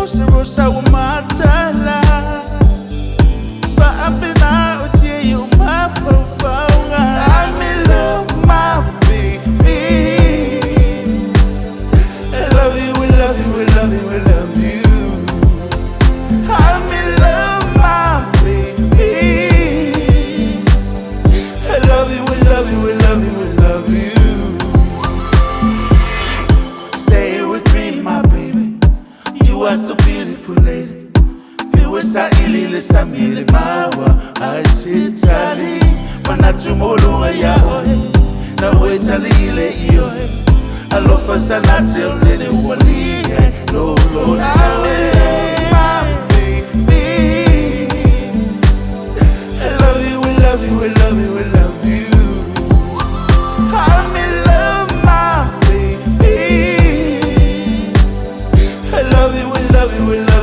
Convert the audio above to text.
Rosa Matala. But I've been out there, you my phone. I'm in love, my baby. I love you, we love you, we love you, we love you. I'm in love, my baby. I love you, we love you, we love you, we love you. Stay with me, my baby. You are so beautiful, lady. Viwesa ilile samile mawa aisitali. Manatumolo ya ohe na wetali ile iyohe. Alofa sanate onene uwaliye lolo nawe. My baby, I love you, we love you, we love you, we love you. I'm in love, my baby. I love you, we love you, we love you.